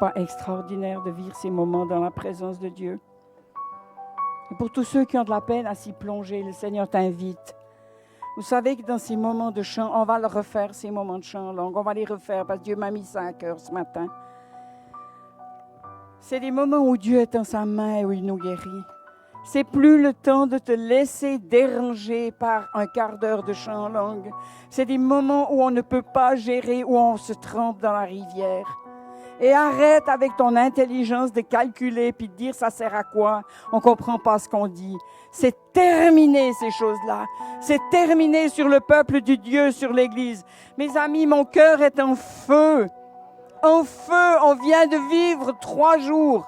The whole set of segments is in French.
pas extraordinaire de vivre ces moments dans la présence de Dieu? Et pour tous ceux qui ont de la peine à s'y plonger, le Seigneur t'invite. Vous savez que dans ces moments de chant, on va le refaire, ces moments de chant longs. On va les refaire parce que Dieu m'a mis ça à cœur ce matin. C'est des moments où Dieu est dans sa main et où il nous guérit. C'est plus le temps de te laisser déranger par un quart d'heure de chant longue. C'est des moments où on ne peut pas gérer, où on se trempe dans la rivière. Et arrête avec ton intelligence de calculer puis de dire ça sert à quoi. On ne comprend pas ce qu'on dit. C'est terminé ces choses-là. C'est terminé sur le peuple de Dieu, sur l'Église. Mes amis, mon cœur est en feu. En feu, on vient de vivre 3 jours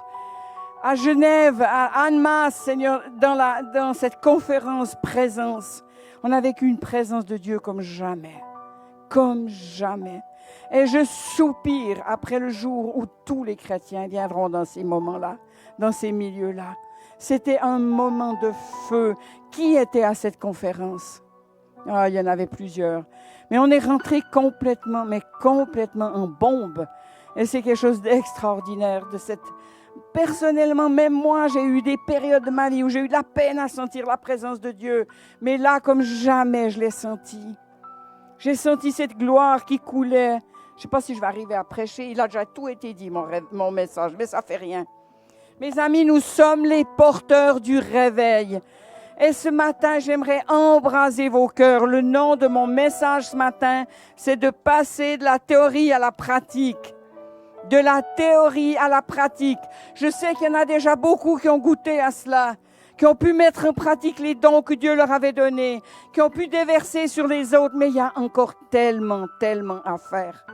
à Genève, à Annemasse, Seigneur, dans cette conférence présence. On a vécu une présence de Dieu comme jamais. Comme jamais. Et je soupire après le jour où tous les chrétiens viendront dans ces moments-là, dans ces milieux-là. C'était un moment de feu. Qui était à cette conférence? Ah, il y en avait plusieurs. Mais on est rentré complètement en bombe. Et c'est quelque chose d'extraordinaire de cette... Personnellement, même moi, j'ai eu des périodes de ma vie où j'ai eu de la peine à sentir la présence de Dieu. Mais là, comme jamais, je l'ai senti. J'ai senti cette gloire qui coulait. Je ne sais pas si je vais arriver à prêcher. Il a déjà tout été dit, mon message, mais ça ne fait rien. Mes amis, nous sommes les porteurs du réveil. Et ce matin, j'aimerais embraser vos cœurs. Le nom de mon message ce matin, c'est de passer de la théorie à la pratique. De la théorie à la pratique. Je sais qu'il y en a déjà beaucoup qui ont goûté à cela, qui ont pu mettre en pratique les dons que Dieu leur avait donnés, qui ont pu déverser sur les autres, mais il y a encore tellement à faire.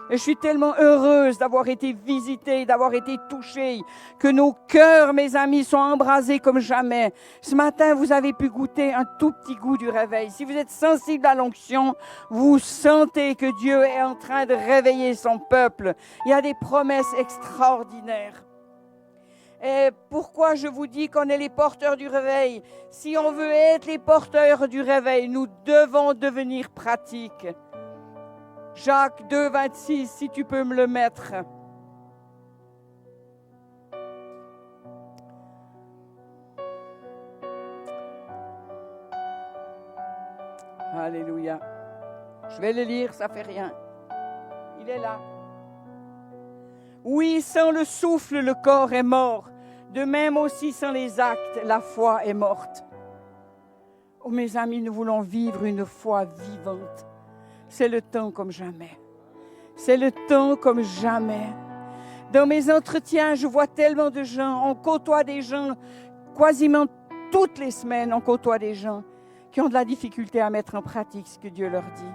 Et je suis tellement heureuse d'avoir été visitée, d'avoir été touchée, que nos cœurs, mes amis, sont embrasés comme jamais. Ce matin, vous avez pu goûter un tout petit goût du réveil. Si vous êtes sensible à l'onction, vous sentez que Dieu est en train de réveiller son peuple. Il y a des promesses extraordinaires. Et pourquoi je vous dis qu'on est les porteurs du réveil? Si on veut être les porteurs du réveil, nous devons devenir pratiques. Jacques 2, 26, si tu peux me le mettre. Alléluia. Je vais le lire, ça fait rien. Il est là. Oui, sans le souffle, le corps est mort. De même aussi, sans les actes, la foi est morte. Oh, mes amis, nous voulons vivre une foi vivante. C'est le temps comme jamais. C'est le temps comme jamais. Dans mes entretiens, je vois tellement de gens, on côtoie des gens, quasiment toutes les semaines, on côtoie des gens qui ont de la difficulté à mettre en pratique ce que Dieu leur dit.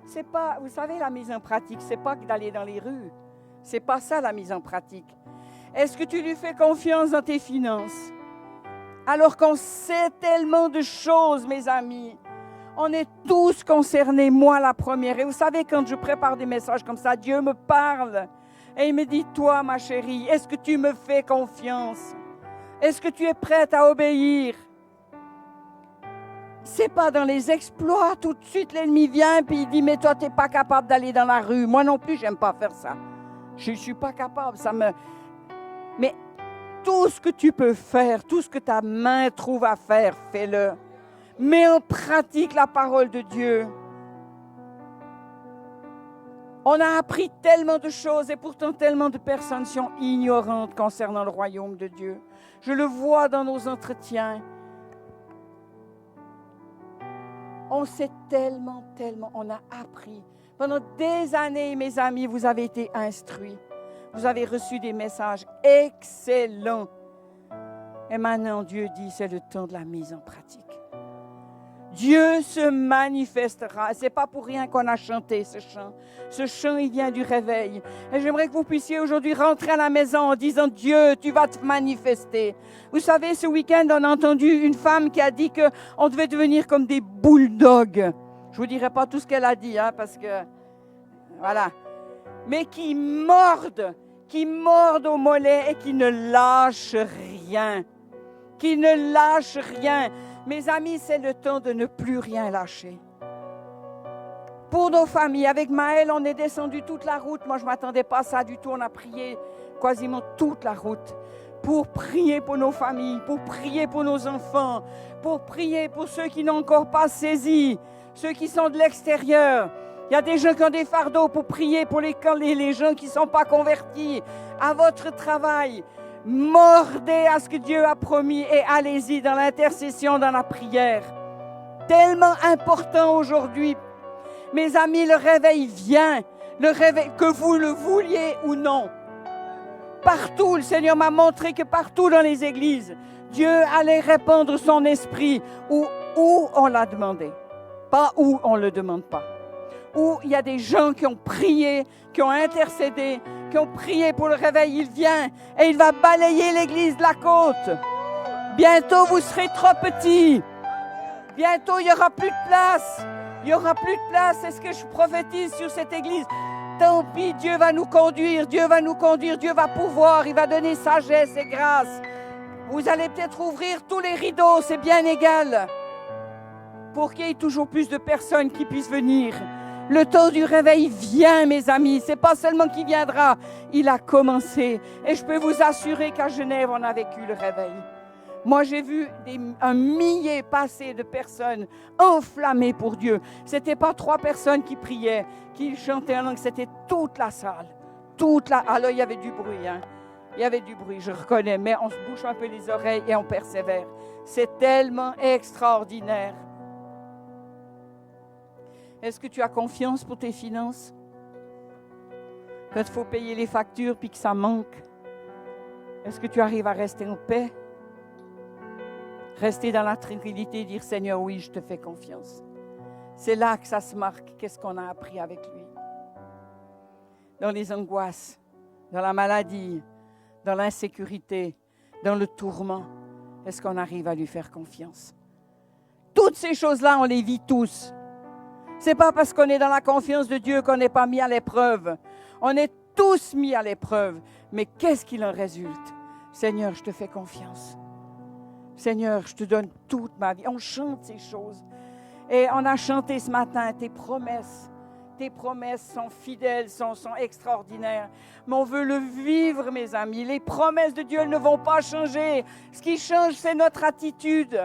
C'est pas, vous savez, la mise en pratique, c'est pas d'aller dans les rues. C'est pas ça la mise en pratique. Est-ce que tu lui fais confiance dans tes finances? Alors qu'on sait tellement de choses, mes amis. On est tous concernés, moi la première. Et vous savez, quand je prépare des messages comme ça, Dieu me parle. Et il me dit, toi, ma chérie, est-ce que tu me fais confiance? Est-ce que tu es prête à obéir? C'est pas dans les exploits, tout de suite l'ennemi vient et il dit, mais toi, tu n'es pas capable d'aller dans la rue. Moi non plus, j'aime pas faire ça. Je ne suis pas capable, Mais tout ce que tu peux faire, tout ce que ta main trouve à faire, fais-le. Mets en pratique la parole de Dieu. On a appris tellement de choses et pourtant tellement de personnes sont ignorantes concernant le royaume de Dieu. Je le vois dans nos entretiens. On sait tellement, on a appris. Pendant des années, mes amis, vous avez été instruits. Vous avez reçu des messages excellents. Et maintenant, Dieu dit, c'est le temps de la mise en pratique. Dieu se manifestera. Ce n'est pas pour rien qu'on a chanté ce chant. Ce chant, il vient du réveil. Et j'aimerais que vous puissiez aujourd'hui rentrer à la maison en disant, Dieu, tu vas te manifester. Vous savez, ce week-end, on a entendu une femme qui a dit qu'on devait devenir comme des bulldogs. Je ne vous dirai pas tout ce qu'elle a dit, parce que, voilà. Mais qui mordent au mollet et qui ne lâchent rien. Qui ne lâchent rien. Mes amis, c'est le temps de ne plus rien lâcher. Pour nos familles, avec Maël, on est descendu toute la route. Moi, je ne m'attendais pas à ça du tout. On a prié quasiment toute la route pour prier pour nos familles, pour prier pour nos enfants, pour prier pour ceux qui n'ont encore pas saisi, ceux qui sont de l'extérieur. Il y a des gens qui ont des fardeaux pour prier pour les gens qui ne sont pas convertis. À votre travail, mordez à ce que Dieu a promis et allez-y dans l'intercession, dans la prière. Tellement important aujourd'hui. Mes amis, le réveil vient, le réveil, que vous le vouliez ou non. Partout, le Seigneur m'a montré que partout dans les églises, Dieu allait répandre son esprit où on l'a demandé, pas où on ne le demande pas. Où il y a des gens qui ont prié, qui ont intercédé, qui ont prié pour le réveil. Il vient et il va balayer l'église de la côte. Bientôt, vous serez trop petits. Bientôt, il n'y aura plus de place. Il n'y aura plus de place. C'est ce que je prophétise sur cette église. Tant pis, Dieu va nous conduire. Dieu va nous conduire. Dieu va pouvoir. Il va donner sagesse et grâce. Vous allez peut-être ouvrir tous les rideaux. C'est bien égal. Pour qu'il y ait toujours plus de personnes qui puissent venir. Le temps du réveil vient, mes amis. Ce n'est pas seulement qu'il viendra. Il a commencé. Et je peux vous assurer qu'à Genève, on a vécu le réveil. Moi, j'ai vu un millier passer de personnes enflammées pour Dieu. Ce n'était pas 3 personnes qui priaient, qui chantaient en langue, c'était toute la salle. Alors, il y avait du bruit. Il y avait du bruit, je reconnais, mais on se bouche un peu les oreilles et on persévère. C'est tellement extraordinaire. Est-ce que tu as confiance pour tes finances? Quand il faut payer les factures puis que ça manque, est-ce que tu arrives à rester en paix? Rester dans la tranquillité et dire « Seigneur, oui, je te fais confiance ». C'est là que ça se marque. Qu'est-ce qu'on a appris avec lui? Dans les angoisses, dans la maladie, dans l'insécurité, dans le tourment, est-ce qu'on arrive à lui faire confiance? Toutes ces choses-là, on les vit tous. Ce n'est pas parce qu'on est dans la confiance de Dieu qu'on n'est pas mis à l'épreuve. On est tous mis à l'épreuve. Mais qu'est-ce qu'il en résulte? Seigneur, je te fais confiance. Seigneur, je te donne toute ma vie. On chante ces choses. Et on a chanté ce matin tes promesses. Tes promesses sont fidèles, sont extraordinaires. Mais on veut le vivre, mes amis. Les promesses de Dieu ne vont pas changer. Ce qui change, c'est notre attitude.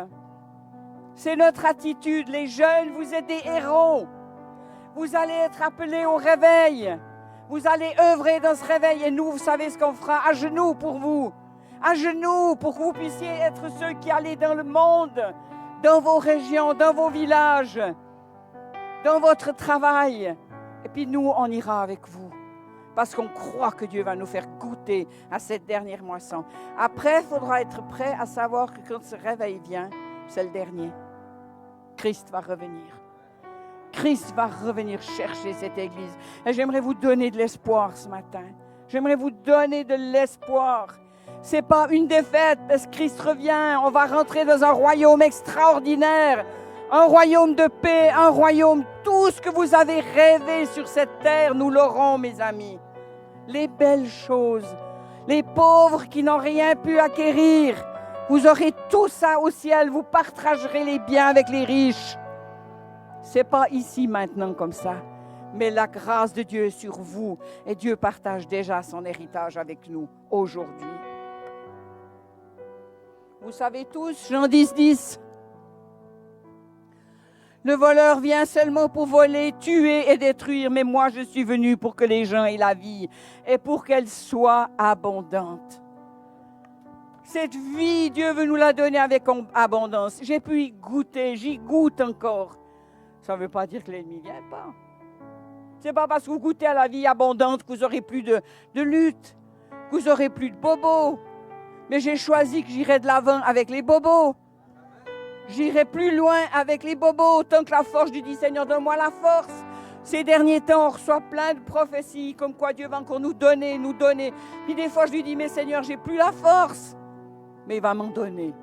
C'est notre attitude. Les jeunes, vous êtes des héros. Vous allez être appelés au réveil. Vous allez œuvrer dans ce réveil. Et nous, vous savez ce qu'on fera à genoux pour vous. À genoux pour que vous puissiez être ceux qui allez dans le monde, dans vos régions, dans vos villages, dans votre travail. Et puis nous, on ira avec vous parce qu'on croit que Dieu va nous faire goûter à cette dernière moisson. Après, il faudra être prêt à savoir que quand ce réveil vient, c'est le dernier. Christ va revenir. Christ va revenir chercher cette église. Et j'aimerais vous donner de l'espoir ce matin. J'aimerais vous donner de l'espoir. Ce n'est pas une défaite parce que Christ revient. On va rentrer dans un royaume extraordinaire. Un royaume de paix, un royaume. Tout ce que vous avez rêvé sur cette terre, nous l'aurons, mes amis. Les belles choses. Les pauvres qui n'ont rien pu acquérir. Vous aurez tout ça au ciel. Vous partagerez les biens avec les riches. Ce n'est pas ici maintenant comme ça. Mais la grâce de Dieu est sur vous. Et Dieu partage déjà son héritage avec nous aujourd'hui. Vous savez tous, Jean 10:10. Le voleur vient seulement pour voler, tuer et détruire. Mais moi, je suis venu pour que les gens aient la vie et pour qu'elle soit abondante. Cette vie, Dieu veut nous la donner avec abondance. J'ai pu y goûter, j'y goûte encore. Ça ne veut pas dire que l'ennemi ne vient pas. Ce n'est pas parce que vous goûtez à la vie abondante que vous n'aurez plus de lutte, que vous n'aurez plus de bobos. Mais j'ai choisi que j'irai de l'avant avec les bobos. J'irai plus loin avec les bobos, tant que la force, je dis Seigneur, donne-moi la force. Ces derniers temps, on reçoit plein de prophéties, comme quoi Dieu va encore nous donner. Puis des fois, je lui dis, mais Seigneur, j'ai plus la force. Mais il va m'en donner.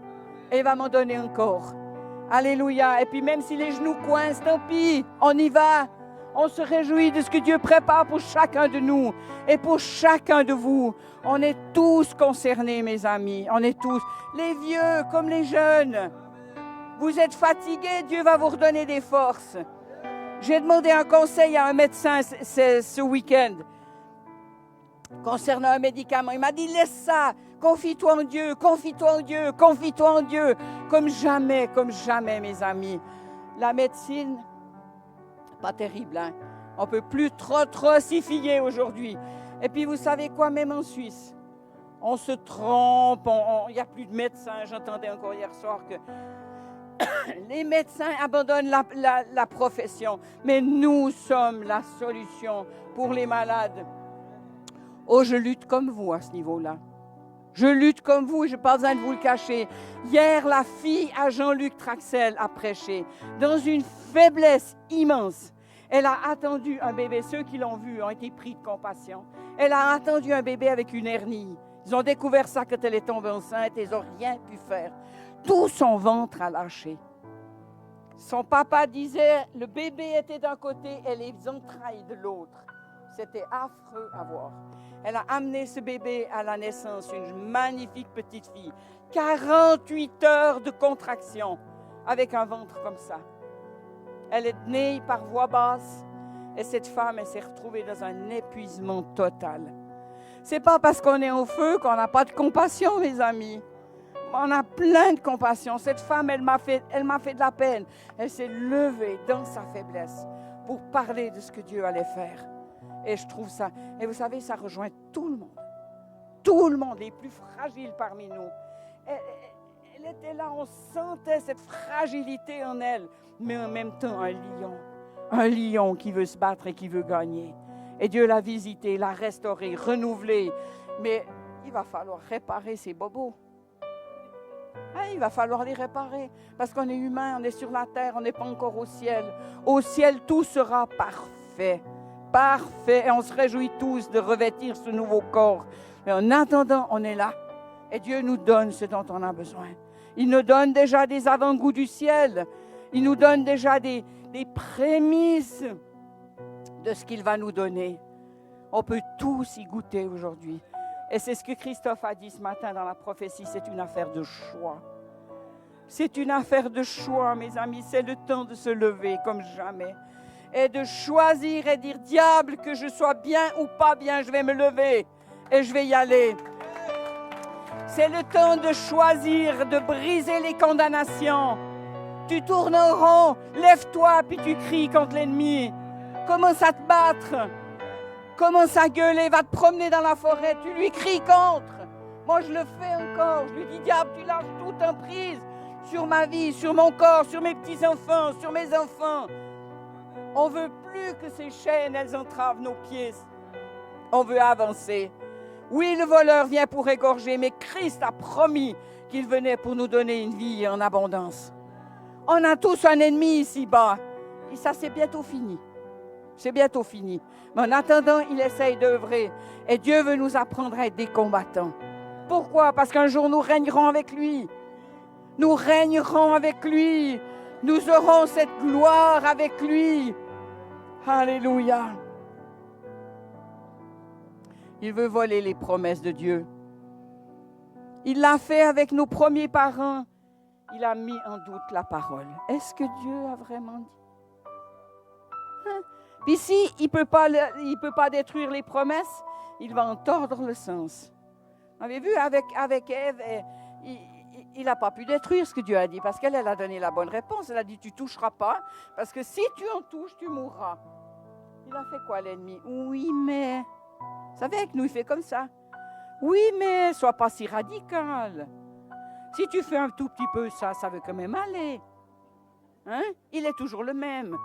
Et il va m'en donner encore. Alléluia. Et puis même si les genoux coincent, tant pis, on y va. On se réjouit de ce que Dieu prépare pour chacun de nous et pour chacun de vous. On est tous concernés, mes amis. On est tous, les vieux comme les jeunes. Vous êtes fatigués, Dieu va vous redonner des forces. J'ai demandé un conseil à un médecin ce week-end concernant un médicament. Il m'a dit, laisse ça, confie-toi en Dieu, confie-toi en Dieu, confie-toi en Dieu. Comme jamais, mes amis. La médecine, pas terrible, hein? On ne peut plus trop s'y fier aujourd'hui. Et puis, vous savez quoi, même en Suisse, on se trompe, il n'y a plus de médecins. J'entendais encore hier soir que les médecins abandonnent la profession. Mais nous sommes la solution pour les malades. Oh, je lutte comme vous à ce niveau-là. Je lutte comme vous et je n'ai pas besoin de vous le cacher. Hier, la fille à Jean-Luc Traxel a prêché dans une faiblesse immense. Elle a attendu un bébé. Ceux qui l'ont vu ont été pris de compassion. Elle a attendu un bébé avec une hernie. Ils ont découvert ça quand elle est tombée enceinte et ils n'ont rien pu faire. Tout son ventre a lâché. Son papa disait, le bébé était d'un côté et les entrailles de l'autre. C'était affreux à voir. Elle a amené ce bébé à la naissance, une magnifique petite fille. 48 heures de contraction avec un ventre comme ça. Elle est née par voie basse et cette femme, elle s'est retrouvée dans un épuisement total. C'est pas parce qu'on est au feu qu'on n'a pas de compassion, mes amis. On a plein de compassion. Cette femme, elle m'a fait de la peine. Elle s'est levée dans sa faiblesse pour parler de ce que Dieu allait faire. Et je trouve ça, et vous savez, ça rejoint tout le monde. Tout le monde, les plus fragiles parmi nous. Elle était là, on sentait cette fragilité en elle, mais en même temps un lion qui veut se battre et qui veut gagner. Et Dieu l'a visité, l'a restauré, renouvelé. Mais il va falloir réparer ces bobos. Il va falloir les réparer, parce qu'on est humain, on est sur la terre, on n'est pas encore au ciel. Au ciel, tout sera parfait. Parfait, et on se réjouit tous de revêtir ce nouveau corps. Mais en attendant, on est là, et Dieu nous donne ce dont on a besoin. Il nous donne déjà des avant-goûts du ciel. Il nous donne déjà des prémices de ce qu'il va nous donner. On peut tous y goûter aujourd'hui. Et c'est ce que Christophe a dit ce matin dans la prophétie, c'est une affaire de choix. C'est une affaire de choix, mes amis. C'est le temps de se lever comme jamais. Et de choisir et dire, diable, que je sois bien ou pas bien, je vais me lever et je vais y aller. C'est le temps de choisir, de briser les condamnations. Tu tournes en rond, lève-toi, puis tu cries contre l'ennemi. Commence à te battre. Commence à gueuler, va te promener dans la forêt, tu lui cries contre. Moi, je le fais encore. Je lui dis, diable, tu lâches toute emprise sur ma vie, sur mon corps, sur mes petits-enfants, sur mes enfants. On ne veut plus que ces chaînes, elles entravent nos pieds. On veut avancer. Oui, le voleur vient pour égorger, mais Christ a promis qu'il venait pour nous donner une vie en abondance. On a tous un ennemi ici-bas. Et ça, c'est bientôt fini. C'est bientôt fini. Mais en attendant, il essaye d'œuvrer. Et Dieu veut nous apprendre à être des combattants. Pourquoi? Parce qu'un jour, nous régnerons avec lui. Nous régnerons avec lui. Nous aurons cette gloire avec lui. Alléluia. Il veut voler les promesses de Dieu. Il l'a fait avec nos premiers parents. Il a mis en doute la parole. Est-ce que Dieu a vraiment dit? Puis si il peut pas détruire les promesses, il va en tordre le sens. Vous avez vu avec Ève, il n'a pas pu détruire ce que Dieu a dit, parce qu'elle a donné la bonne réponse. Elle a dit, tu ne toucheras pas, parce que si tu en touches, tu mourras. Il a fait quoi, l'ennemi? Oui, mais... Vous savez, avec nous, il fait comme ça. Oui, mais sois pas si radical. Si tu fais un tout petit peu ça veut quand même aller. Hein? Il est toujours le même.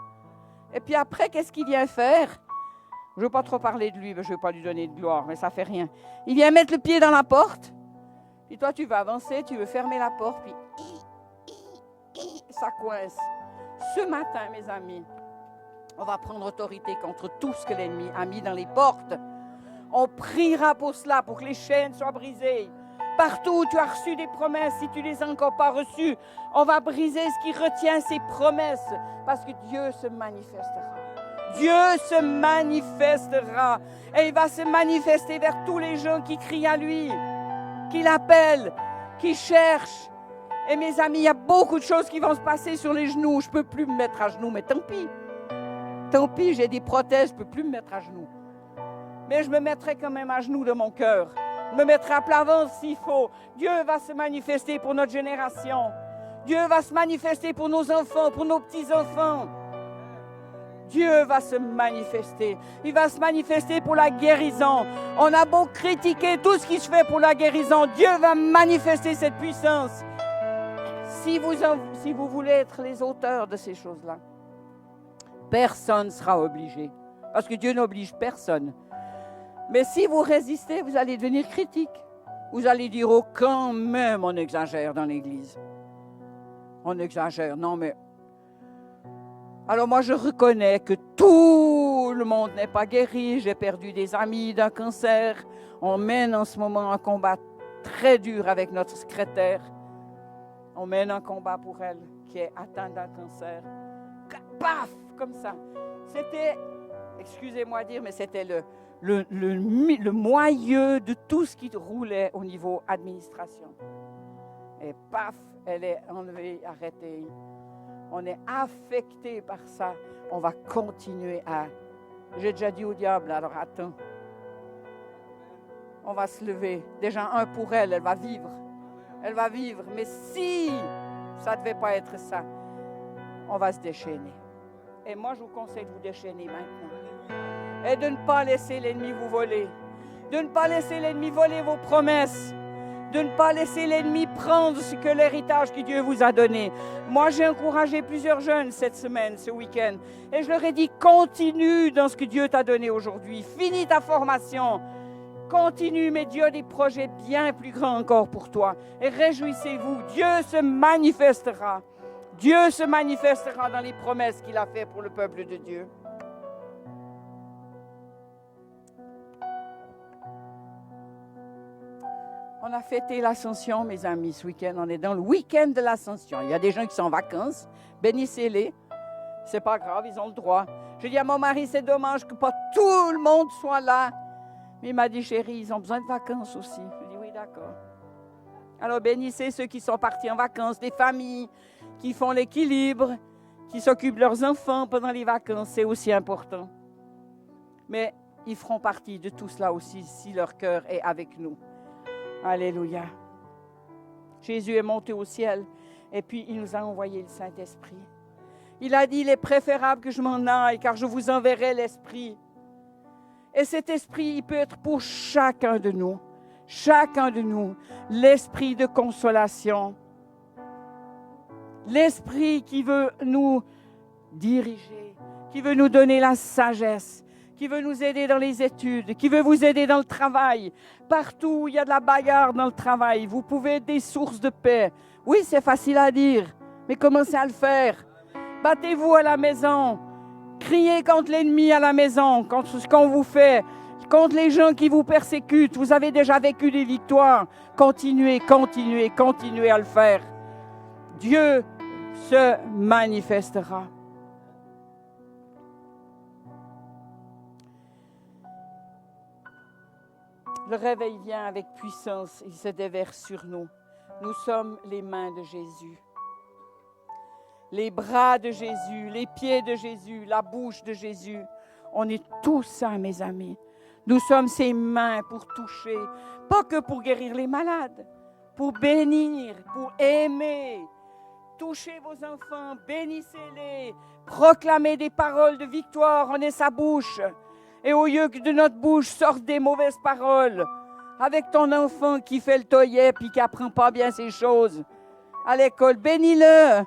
Et puis après, qu'est-ce qu'il vient faire? Je ne veux pas trop parler de lui, mais je ne veux pas lui donner de gloire, mais ça ne fait rien. Il vient mettre le pied dans la porte, puis toi, tu veux avancer, tu veux fermer la porte, puis ça coince. Ce matin, mes amis, on va prendre autorité contre tout ce que l'ennemi a mis dans les portes. On priera pour cela, pour que les chaînes soient brisées. Partout où tu as reçu des promesses, si tu ne les as encore pas reçues, on va briser ce qui retient ces promesses, parce que Dieu se manifestera. Dieu se manifestera. Et il va se manifester vers tous les gens qui crient à lui, qui l'appellent, qui cherchent. Et mes amis, il y a beaucoup de choses qui vont se passer sur les genoux. Je ne peux plus me mettre à genoux, mais tant pis. Tant pis, j'ai des prothèses, je ne peux plus me mettre à genoux. Mais je me mettrai quand même à genoux de mon cœur. Je me mettrai à plat ventre s'il faut. Dieu va se manifester pour notre génération. Dieu va se manifester pour nos enfants, pour nos petits-enfants. Dieu va se manifester. Il va se manifester pour la guérison. On a beau critiquer tout ce qui se fait pour la guérison. Dieu va manifester cette puissance. Si vous voulez être les auteurs de ces choses-là, personne ne sera obligé. Parce que Dieu n'oblige personne. Mais si vous résistez, vous allez devenir critique. Vous allez dire, oh, quand même, on exagère dans l'Église. On exagère. Non, mais... Alors moi, je reconnais que tout le monde n'est pas guéri. J'ai perdu des amis d'un cancer. On mène en ce moment un combat très dur avec notre secrétaire. On mène un combat pour elle qui est atteinte d'un cancer. Paf, comme ça. C'était, excusez-moi de dire, mais c'était le moyeu de tout ce qui roulait au niveau administration. Et paf, elle est enlevée, arrêtée. On est affecté par ça. On va continuer à... J'ai déjà dit au diable, alors attends. On va se lever. Déjà, un pour elle, elle va vivre. Elle va vivre. Mais si ça ne devait pas être ça, on va se déchaîner. Et moi, je vous conseille de vous déchaîner maintenant. Et de ne pas laisser l'ennemi vous voler. De ne pas laisser l'ennemi voler vos promesses. De ne pas laisser l'ennemi prendre ce que l'héritage que Dieu vous a donné. Moi, j'ai encouragé plusieurs jeunes cette semaine, ce week-end. Et je leur ai dit, continue dans ce que Dieu t'a donné aujourd'hui. Finis ta formation. Continue, mais Dieu a des projets bien plus grands encore pour toi. Et réjouissez-vous, Dieu se manifestera. Dieu se manifestera dans les promesses qu'il a faites pour le peuple de Dieu. On a fêté l'Ascension, mes amis, ce week-end. On est dans le week-end de l'Ascension. Il y a des gens qui sont en vacances. Bénissez-les. C'est pas grave, ils ont le droit. Je dis à mon mari, c'est dommage que pas tout le monde soit là. Mais il m'a dit, chérie, ils ont besoin de vacances aussi. Je dis, oui, d'accord. Alors bénissez ceux qui sont partis en vacances, des familles qui font l'équilibre, qui s'occupent de leurs enfants pendant les vacances. C'est aussi important. Mais ils feront partie de tout cela aussi si leur cœur est avec nous. Alléluia. Jésus est monté au ciel et puis il nous a envoyé le Saint-Esprit. Il a dit, il est préférable que je m'en aille car je vous enverrai l'Esprit. Et cet Esprit, il peut être pour chacun de nous. Chacun de nous. L'Esprit de consolation. L'Esprit qui veut nous diriger, qui veut nous donner la sagesse, qui veut nous aider dans les études, qui veut vous aider dans le travail. Partout où il y a de la bagarre dans le travail, vous pouvez être des sources de paix. Oui, c'est facile à dire, mais commencez à le faire. Battez-vous à la maison. Criez contre l'ennemi à la maison, contre ce qu'on vous fait, contre les gens qui vous persécutent. Vous avez déjà vécu des victoires. Continuez, continuez, continuez à le faire. Dieu se manifestera. Le réveil vient avec puissance, il se déverse sur nous. Nous sommes les mains de Jésus. Les bras de Jésus, les pieds de Jésus, la bouche de Jésus. On est tout ça, mes amis. Nous sommes ses mains pour toucher, pas que pour guérir les malades, pour bénir, pour aimer. Touchez vos enfants, bénissez-les, proclamez des paroles de victoire, on est sa bouche. Et au lieu que de notre bouche sortent des mauvaises paroles, avec ton enfant qui fait le toillet puis qui n'apprend pas bien ces choses à l'école, bénis-le.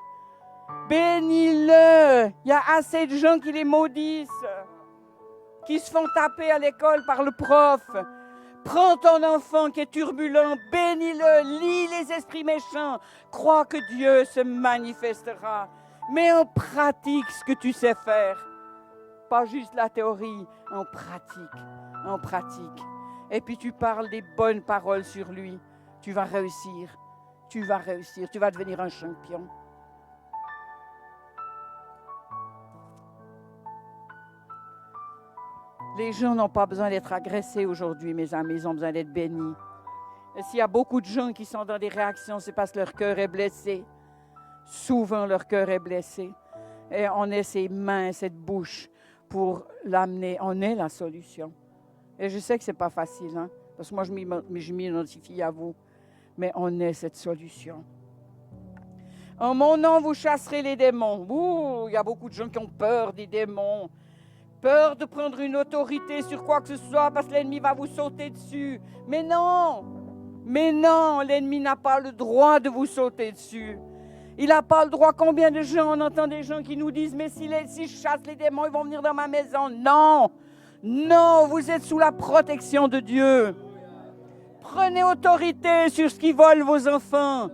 Bénis-le. Il y a assez de gens qui les maudissent, qui se font taper à l'école par le prof. Prends ton enfant qui est turbulent, bénis-le, lis les esprits méchants. Crois que Dieu se manifestera. Mets en pratique ce que tu sais faire. Pas juste la théorie, en pratique, en pratique. Et puis tu parles des bonnes paroles sur lui. Tu vas réussir, tu vas réussir, tu vas devenir un champion. Les gens n'ont pas besoin d'être agressés aujourd'hui, mes amis, ils ont besoin d'être bénis. Et s'il y a beaucoup de gens qui sont dans des réactions, c'est parce que leur cœur est blessé. Souvent, leur cœur est blessé. Et on est ses mains, cette bouche, pour l'amener. On est la solution. Et je sais que ce n'est pas facile, hein, parce que moi, je m'identifie à vous. Mais on est cette solution. En mon nom, vous chasserez les démons. Ouh, il y a beaucoup de gens qui ont peur des démons. Peur de prendre une autorité sur quoi que ce soit parce que l'ennemi va vous sauter dessus. Mais non, l'ennemi n'a pas le droit de vous sauter dessus. Il n'a pas le droit. Combien de gens, on entend des gens qui nous disent, mais si je chasse les démons, ils vont venir dans ma maison. Non, vous êtes sous la protection de Dieu. Prenez autorité sur ce qui vole vos enfants.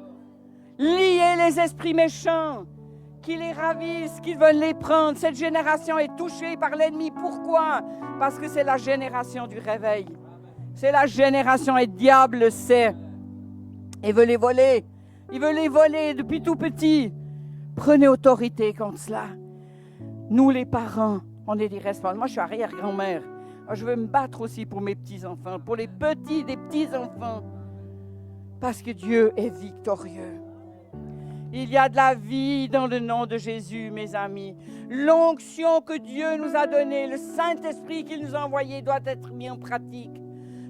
Liez les esprits méchants qui les ravissent, qui veulent les prendre. Cette génération est touchée par l'ennemi. Pourquoi? Parce que c'est la génération du réveil. C'est la génération et le diable le sait. Il veut les voler. Il veut les voler depuis tout petit. Prenez autorité contre cela. Nous, les parents, on est des responsables. Moi, je suis arrière-grand-mère. Je veux me battre aussi pour mes petits-enfants, pour les petits des petits-enfants. Parce que Dieu est victorieux. Il y a de la vie dans le nom de Jésus, mes amis. L'onction que Dieu nous a donnée, le Saint-Esprit qu'il nous a envoyé doit être mis en pratique.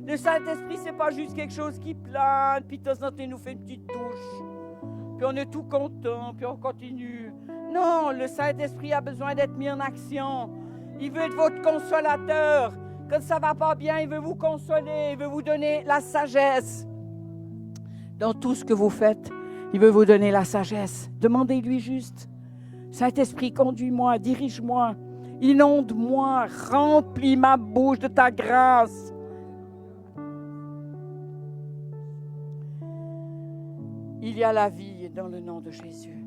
Le Saint-Esprit, ce n'est pas juste quelque chose qui plane, puis de temps en temps, il nous fait une petite touche. Puis on est tout content, puis on continue. Non, le Saint-Esprit a besoin d'être mis en action. Il veut être votre consolateur. Quand ça ne va pas bien, il veut vous consoler, il veut vous donner la sagesse. Dans tout ce que vous faites, il veut vous donner la sagesse. Demandez-lui juste. Saint-Esprit, conduis-moi, dirige-moi, inonde-moi, remplis ma bouche de ta grâce. Il y a la vie dans le nom de Jésus.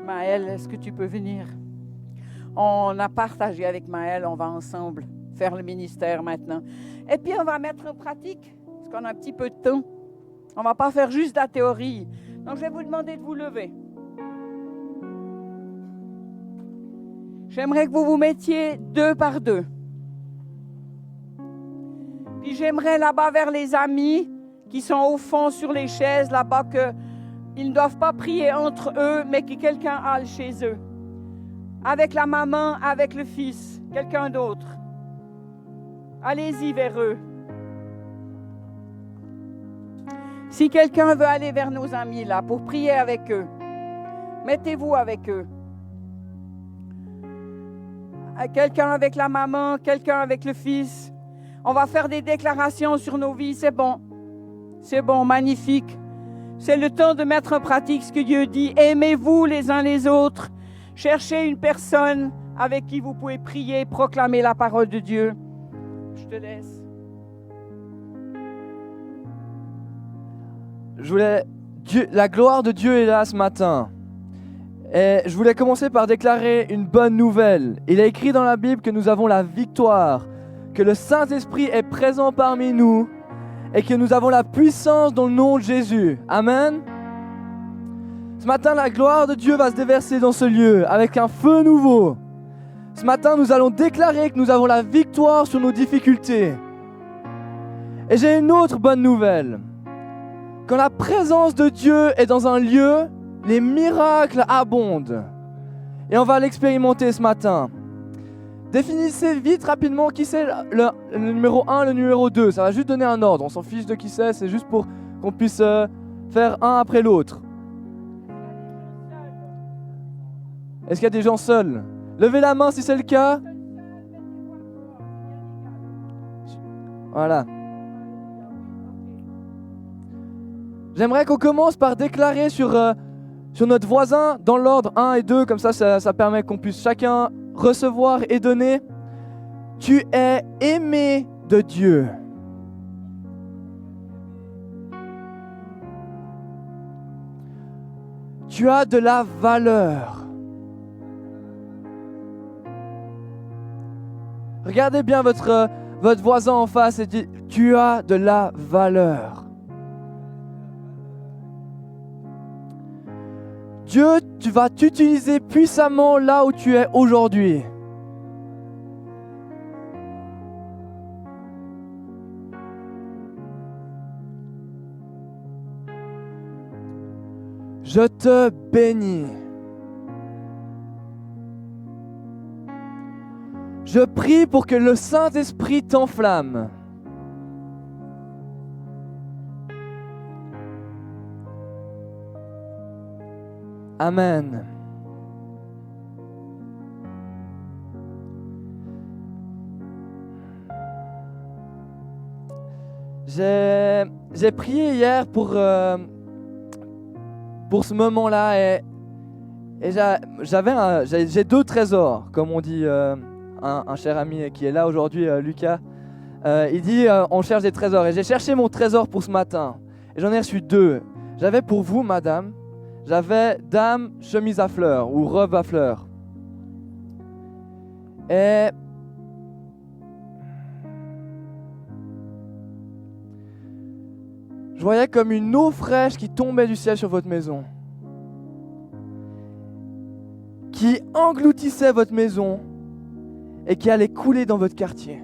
Maëlle, est-ce que tu peux venir? On a partagé avec Maëlle, on va ensemble faire le ministère maintenant. Et puis on va mettre en pratique, parce qu'on a un petit peu de temps. On ne va pas faire juste la théorie. Donc je vais vous demander de vous lever. J'aimerais que vous vous mettiez 2 par 2. Puis j'aimerais là-bas vers les amis qui sont au fond sur les chaises, là-bas, qu'ils ne doivent pas prier entre eux, mais que quelqu'un aille chez eux. Avec la maman, avec le fils, quelqu'un d'autre. Allez-y vers eux. Si quelqu'un veut aller vers nos amis là pour prier avec eux, mettez-vous avec eux. Quelqu'un avec la maman, quelqu'un avec le fils. On va faire des déclarations sur nos vies. C'est bon, magnifique. C'est le temps de mettre en pratique ce que Dieu dit. Aimez-vous les uns les autres. Cherchez une personne avec qui vous pouvez prier, proclamer la parole de Dieu. Je te laisse. La gloire de Dieu est là ce matin. Et je voulais commencer par déclarer une bonne nouvelle. Il est écrit dans la Bible que nous avons la victoire, que le Saint-Esprit est présent parmi nous et que nous avons la puissance dans le nom de Jésus. Amen. Ce matin, la gloire de Dieu va se déverser dans ce lieu avec un feu nouveau. Ce matin, nous allons déclarer que nous avons la victoire sur nos difficultés. Et j'ai une autre bonne nouvelle. Quand la présence de Dieu est dans un lieu, les miracles abondent. Et on va l'expérimenter ce matin. Définissez vite, rapidement, qui c'est le numéro 1, le numéro 2. Ça va juste donner un ordre. On s'en fiche de qui c'est juste pour qu'on puisse faire un après l'autre. Est-ce qu'il y a des gens seuls? Levez la main si c'est le cas. Voilà. J'aimerais qu'on commence par déclarer sur notre voisin dans l'ordre 1 et 2, comme ça permet qu'on puisse chacun recevoir et donner. Tu es aimé de Dieu. Tu as de la valeur. Regardez bien votre voisin en face et dites, tu as de la valeur. Dieu, tu vas t'utiliser puissamment là où tu es aujourd'hui. Je te bénis. Je prie pour que le Saint-Esprit t'enflamme. Amen. J'ai prié hier pour ce moment-là et j'ai deux trésors, comme on dit un cher ami qui est là aujourd'hui, Lucas. Il dit on cherche des trésors et j'ai cherché mon trésor pour ce matin et j'en ai reçu deux. J'avais pour vous, madame, j'avais dame chemise à fleurs ou robe à fleurs. Et je voyais comme une eau fraîche qui tombait du ciel sur votre maison, qui engloutissait votre maison et qui allait couler dans votre quartier.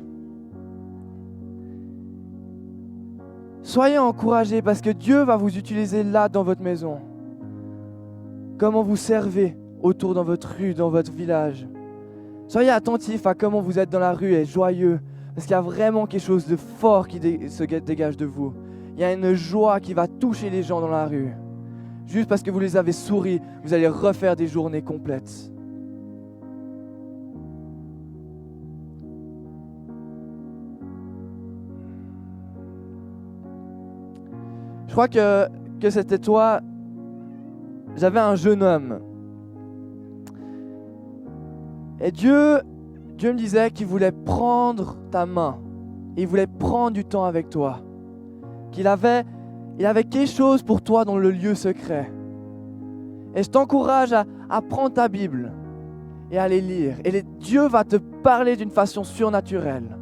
Soyez encouragés parce que Dieu va vous utiliser là dans votre maison. Comment vous servez autour dans votre rue, dans votre village. Soyez attentifs à comment vous êtes dans la rue et joyeux parce qu'il y a vraiment quelque chose de fort qui se dégage de vous. Il y a une joie qui va toucher les gens dans la rue. Juste parce que vous les avez souri, vous allez refaire des journées complètes. Je crois que c'était toi. J'avais un jeune homme. Et Dieu me disait qu'il voulait prendre ta main. Il voulait prendre du temps avec toi. Il avait quelque chose pour toi dans le lieu secret. Et je t'encourage à prendre ta Bible et à les lire. Et Dieu va te parler d'une façon surnaturelle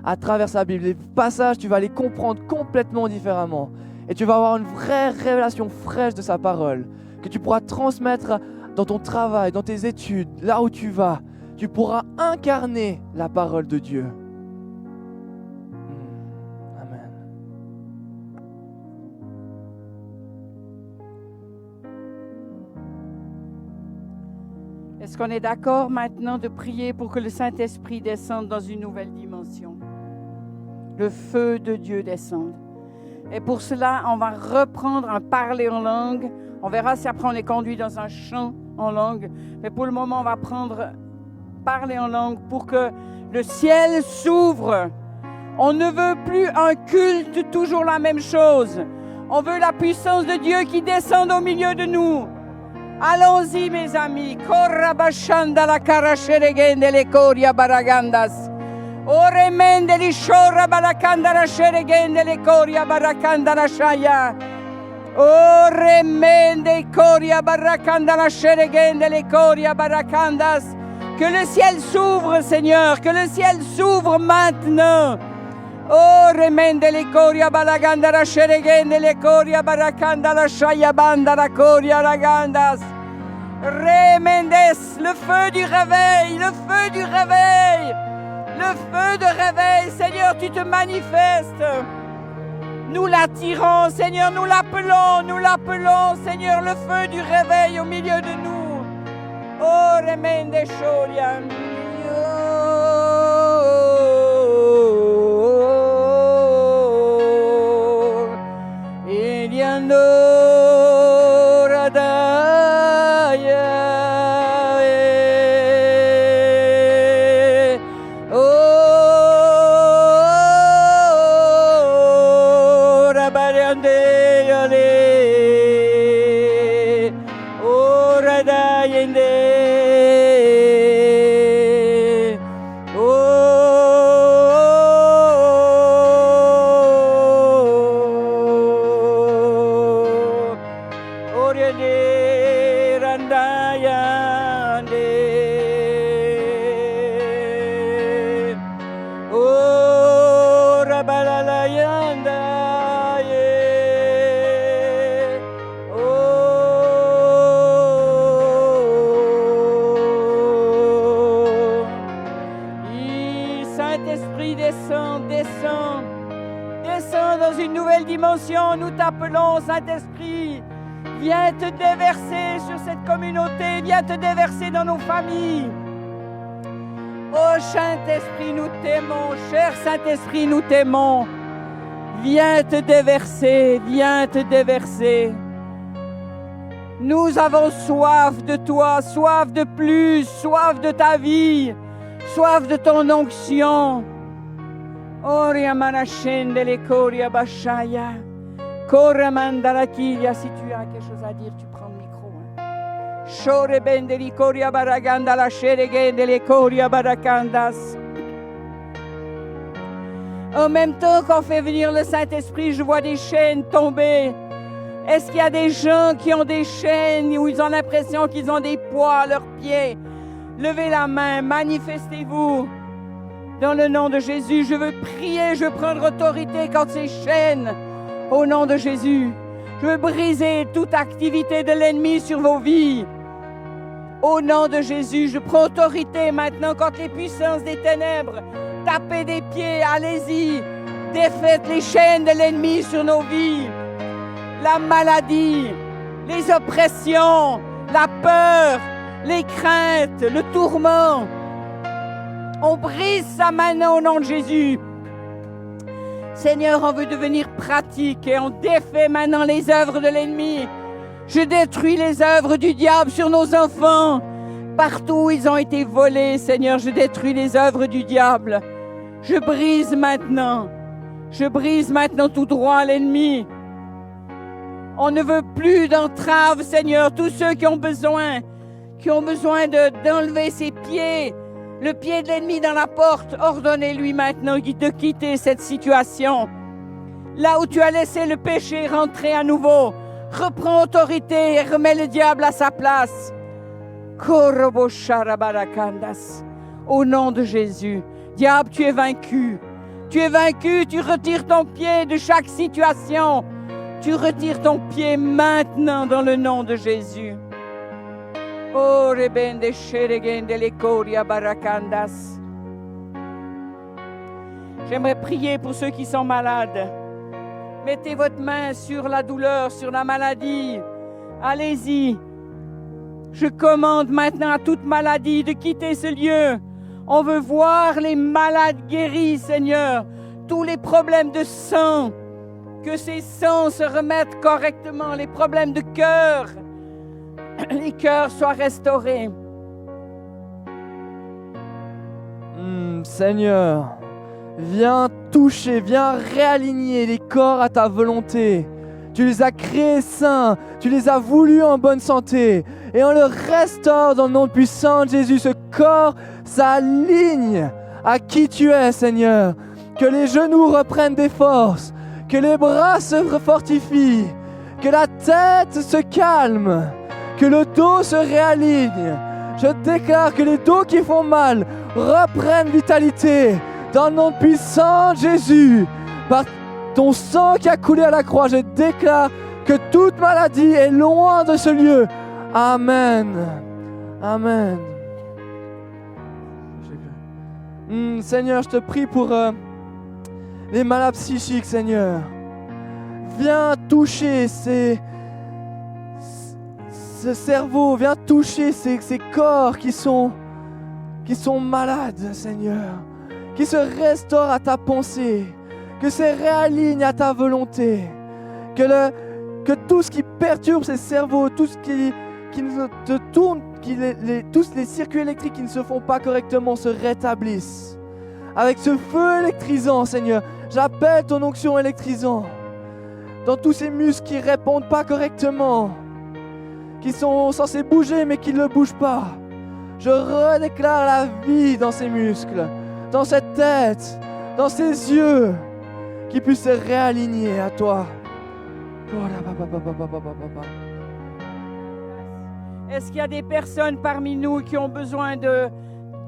à travers sa Bible. Les passages, tu vas les comprendre complètement différemment. Et tu vas avoir une vraie révélation fraîche de sa parole que tu pourras transmettre dans ton travail, dans tes études, là où tu vas. Tu pourras incarner la parole de Dieu. Amen. Est-ce qu'on est d'accord maintenant de prier pour que le Saint-Esprit descende dans une nouvelle dimension? Le feu de Dieu descende. Et pour cela, on va reprendre un parler en langue. On verra si après on est conduit dans un chant en langue. Mais pour le moment, on va prendre parler en langue pour que le ciel s'ouvre. On ne veut plus un culte, toujours la même chose. On veut la puissance de Dieu qui descende au milieu de nous. Allons-y, mes amis. Korabashanda la karasheregende le koria baragandas. Ore mende li shora barakanda la sheregende le koria barakanda la shaya. Ore mende koria barakanda la sheregende le koria barakandas. Que le ciel s'ouvre, Seigneur, que le ciel s'ouvre maintenant. Ore mende le koria balaganda la sheregende le koria barakanda la shaya banda la koria lagandas. Remendes, le feu du réveil, le feu du réveil. Le feu de réveil, Seigneur, tu te manifestes. Nous l'attirons, Seigneur, nous l'appelons, Seigneur, le feu du réveil au milieu de nous. Oh, remende shoria. Nous t'appelons, Saint-Esprit, viens te déverser sur cette communauté, viens te déverser dans nos familles. Oh, Oh Saint-Esprit, nous t'aimons. Cher Saint-Esprit, nous t'aimons. Viens te déverser, viens te déverser. Nous avons soif de toi, soif de plus, soif de ta vie, soif de ton onction. Oria manashende le koria bashaya. Kora mandarakiya. Si tu as quelque chose à dire, tu prends le micro. Shore bendeli koria baraganda la sheregende le koria barakandas. En même temps qu'on fait venir le Saint-Esprit, je vois des chaînes tomber. Est-ce qu'il y a des gens qui ont des chaînes où ils ont l'impression qu'ils ont des poids à leurs pieds? Levez la main, manifestez-vous. Dans le nom de Jésus, je veux prier, je veux prendre autorité contre ces chaînes. Au nom de Jésus, je veux briser toute activité de l'ennemi sur vos vies. Au nom de Jésus, je prends autorité maintenant contre les puissances des ténèbres. Tapez des pieds, allez-y. Défaites les chaînes de l'ennemi sur nos vies. La maladie, les oppressions, la peur, les craintes, le tourment. On brise ça maintenant au nom de Jésus. Seigneur, on veut devenir pratique et on défait maintenant les œuvres de l'ennemi. Je détruis les œuvres du diable sur nos enfants. Partout où ils ont été volés, Seigneur, je détruis les œuvres du diable. Je brise maintenant tout droit à l'ennemi. On ne veut plus d'entraves, Seigneur. Tous ceux qui ont besoin d'enlever ses pieds, le pied de l'ennemi dans la porte, ordonnez-lui maintenant de quitter cette situation. Là où tu as laissé le péché rentrer à nouveau, reprends autorité et remets le diable à sa place. Au nom de Jésus, diable, tu es vaincu. Tu es vaincu, tu retires ton pied de chaque situation. Tu retires ton pied maintenant dans le nom de Jésus. Oh, rebende sheregende le koria barakandas. J'aimerais prier pour ceux qui sont malades. Mettez votre main sur la douleur, sur la maladie. Allez-y. Je commande maintenant à toute maladie de quitter ce lieu. On veut voir les malades guéris, Seigneur. Tous les problèmes de sang, que ces sangs se remettent correctement. Les problèmes de cœur, les cœurs soient restaurés. Seigneur, viens toucher, viens réaligner les corps à ta volonté. Tu les as créés sains, tu les as voulus en bonne santé. Et on le restaure dans le nom puissant de Jésus. Ce corps s'aligne à qui tu es, Seigneur. Que les genoux reprennent des forces, que les bras se fortifient, que la tête se calme, que le dos se réaligne. Je déclare que les dos qui font mal reprennent vitalité dans le nom puissant de Jésus. Par ton sang qui a coulé à la croix, je déclare que toute maladie est loin de ce lieu. Amen. Amen. Seigneur, je te prie pour les malades psychiques, Seigneur. Viens toucher ce cerveau, viens toucher ces corps qui sont malades, Seigneur. Qui se restaurent à ta pensée, que se réalignent à ta volonté. Que tout ce qui perturbe ces cerveaux, tout ce qui te tourne, tous les circuits électriques qui ne se font pas correctement se rétablissent. Avec ce feu électrisant, Seigneur, j'appelle ton onction électrisant dans tous ces muscles qui ne répondent pas correctement, qui sont censés bouger mais qui ne bougent pas. Je redéclare la vie dans ces muscles, dans cette tête, dans ces yeux, qui puissent se réaligner à toi. Est-ce qu'il y a des personnes parmi nous qui ont besoin de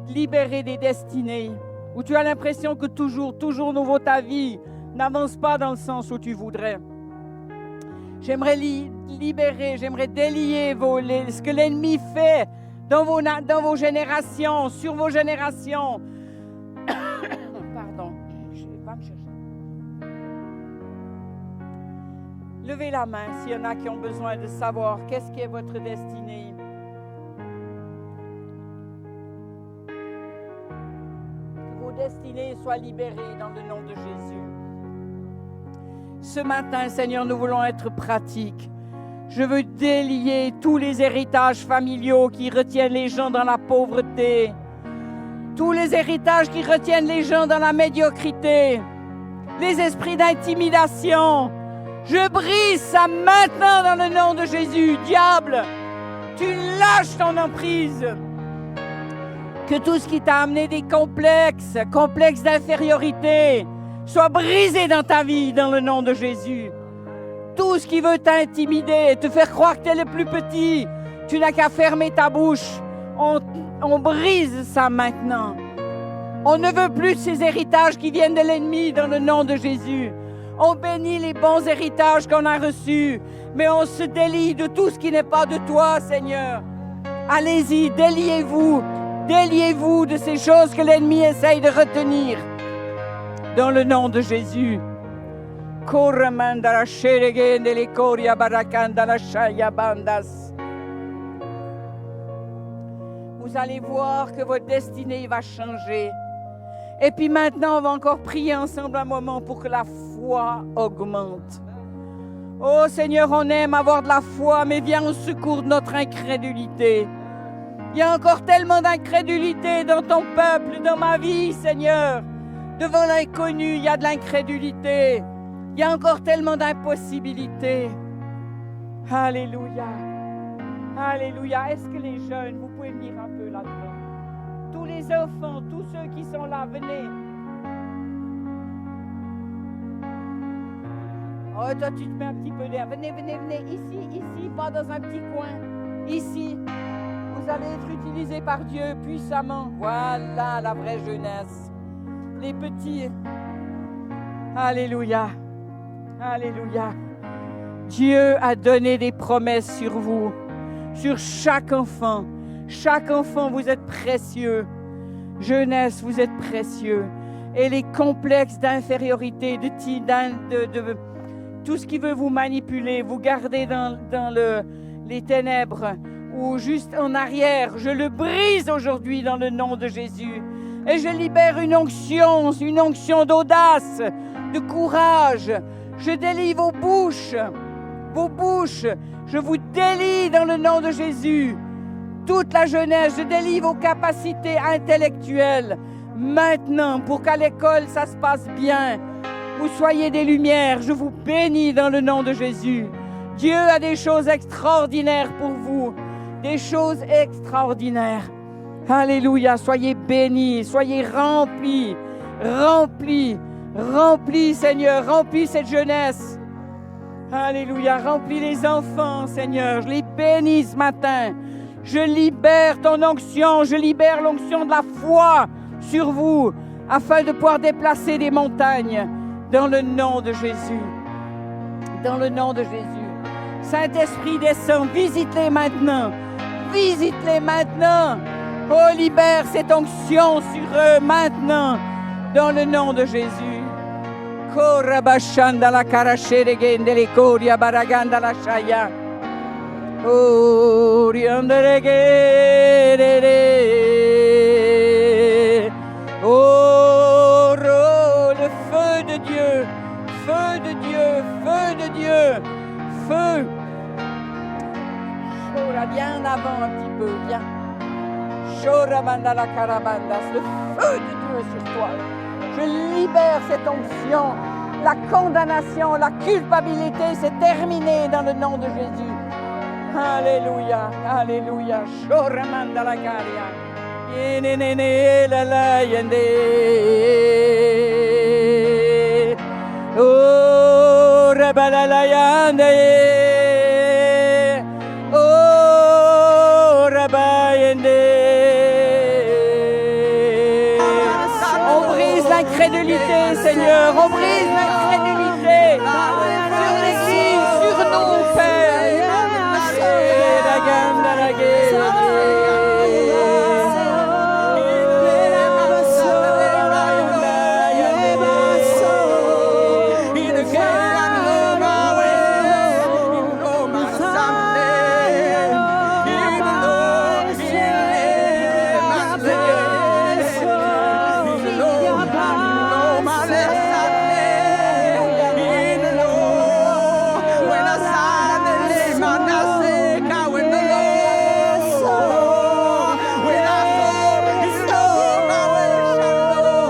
libérer des destinées, où tu as l'impression que toujours nouveau ta vie n'avance pas dans le sens où tu voudrais? J'aimerais libérer, j'aimerais délier ce que l'ennemi fait dans vos générations, sur vos générations. Pardon, je vais pas me chercher. Levez la main s'il y en a qui ont besoin de savoir qu'est-ce qui est votre destinée. destinée soit libérée dans le nom de Jésus. Ce matin, Seigneur, nous voulons être pratiques. Je veux délier tous les héritages familiaux qui retiennent les gens dans la pauvreté, tous les héritages qui retiennent les gens dans la médiocrité, les esprits d'intimidation. Je brise ça maintenant dans le nom de Jésus. Diable, tu lâches ton emprise. Que tout ce qui t'a amené des complexes d'infériorité, soit brisé dans ta vie dans le nom de Jésus. Tout ce qui veut t'intimider, te faire croire que tu es le plus petit, tu n'as qu'à fermer ta bouche. On brise ça maintenant. On ne veut plus de ces héritages qui viennent de l'ennemi dans le nom de Jésus. On bénit les bons héritages qu'on a reçus, mais on se délie de tout ce qui n'est pas de toi, Seigneur. Allez-y, déliez-vous de ces choses que l'ennemi essaye de retenir. Dans le nom de Jésus. Vous allez voir que votre destinée va changer. Et puis maintenant, on va encore prier ensemble un moment pour que la foi augmente. Oh Seigneur, on aime avoir de la foi, mais viens au secours de notre incrédulité. Il y a encore tellement d'incrédulité dans ton peuple, dans ma vie, Seigneur. Devant l'inconnu, il y a de l'incrédulité. Il y a encore tellement d'impossibilités. Alléluia. Alléluia. Est-ce que les jeunes, vous pouvez venir un peu là-dedans? Tous les enfants, tous ceux qui sont là, venez. Oh, toi, tu te mets un petit peu derrière. Venez. Ici, pas dans un petit coin. Ici. Vous allez être utilisés par Dieu puissamment. Voilà la vraie jeunesse. Les petits. Alléluia. Alléluia. Dieu a donné des promesses sur vous, sur chaque enfant. Chaque enfant, vous êtes précieux. Jeunesse, vous êtes précieux. Et les complexes d'infériorité, de tout ce qui veut vous manipuler, vous garder dans les ténèbres ou juste en arrière, je le brise aujourd'hui dans le nom de Jésus. Et je libère une onction d'audace, de courage. Je délie vos bouches. Je vous délie dans le nom de Jésus. Toute la jeunesse, je délie vos capacités intellectuelles. Maintenant, pour qu'à l'école, ça se passe bien. Vous soyez des lumières. Je vous bénis dans le nom de Jésus. Dieu a des choses extraordinaires pour vous. Des choses extraordinaires. Alléluia. Soyez bénis. Soyez remplis. Remplis, Seigneur. Remplis cette jeunesse. Alléluia. Remplis les enfants, Seigneur. Je les bénis ce matin. Je libère ton onction. Je libère l'onction de la foi sur vous afin de pouvoir déplacer des montagnes dans le nom de Jésus. Dans le nom de Jésus. Saint-Esprit, descend. Visite-les maintenant. Visite-les maintenant. Oh, libère cette onction sur eux maintenant. Dans le nom de Jésus. Korabashanda la karasheregende le koria baraganda la shaya. Oh, rianderegere. Oh, le feu de Dieu. Feu de Dieu. Feu de Dieu. Feu. Shora, viens en avant un petit peu. Viens. Shora mandala karabandas. Le feu de Dieu sur toi. Je libère cette onction. La condamnation, la culpabilité, c'est terminé dans le nom de Jésus. Alléluia, alléluia. Shoramanda la caria. Yenene la la yende. Oh, rabala la yende. Oh, rabayende. L'incrédulité, Seigneur, on brise l'incrédulité sur l'Église, sur nos pères.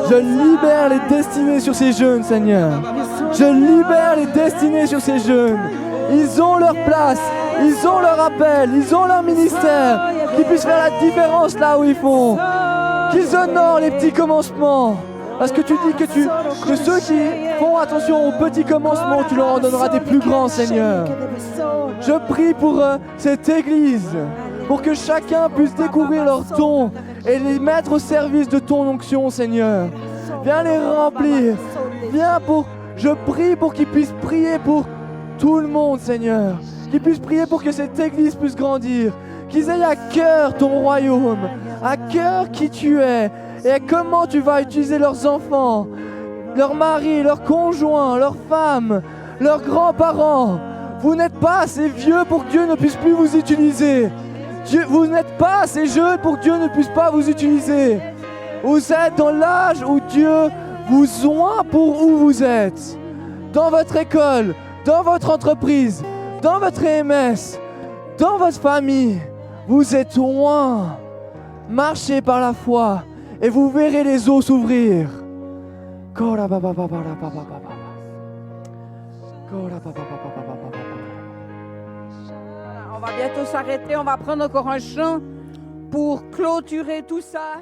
Je libère les destinées sur ces jeunes, Seigneur. Je libère les destinées sur ces jeunes. Ils ont leur place, ils ont leur appel, ils ont leur ministère. Qu'ils puissent faire la différence là où ils font. Qu'ils honorent les petits commencements. Parce que tu dis que ceux qui font attention aux petits commencements, tu leur en donneras des plus grands, Seigneur. Je prie pour cette église, pour que chacun puisse découvrir leurs dons et les mettre au service de ton onction, Seigneur. Viens les remplir. Je prie pour qu'ils puissent prier pour tout le monde, Seigneur. Qu'ils puissent prier pour que cette église puisse grandir. Qu'ils aient à cœur ton royaume, à cœur qui tu es et comment tu vas utiliser leurs enfants, leurs maris, leurs conjoints, leurs femmes, leurs grands-parents. Vous n'êtes pas assez vieux pour que Dieu ne puisse plus vous utiliser. Vous n'êtes pas assez jeune pour que Dieu ne puisse pas vous utiliser. Vous êtes dans l'âge où Dieu vous oint pour où vous êtes. Dans votre école, dans votre entreprise, dans votre EMS, dans votre famille, vous êtes oint. Marchez par la foi et vous verrez les eaux s'ouvrir. On va bientôt s'arrêter, on va prendre encore un chant pour clôturer tout ça.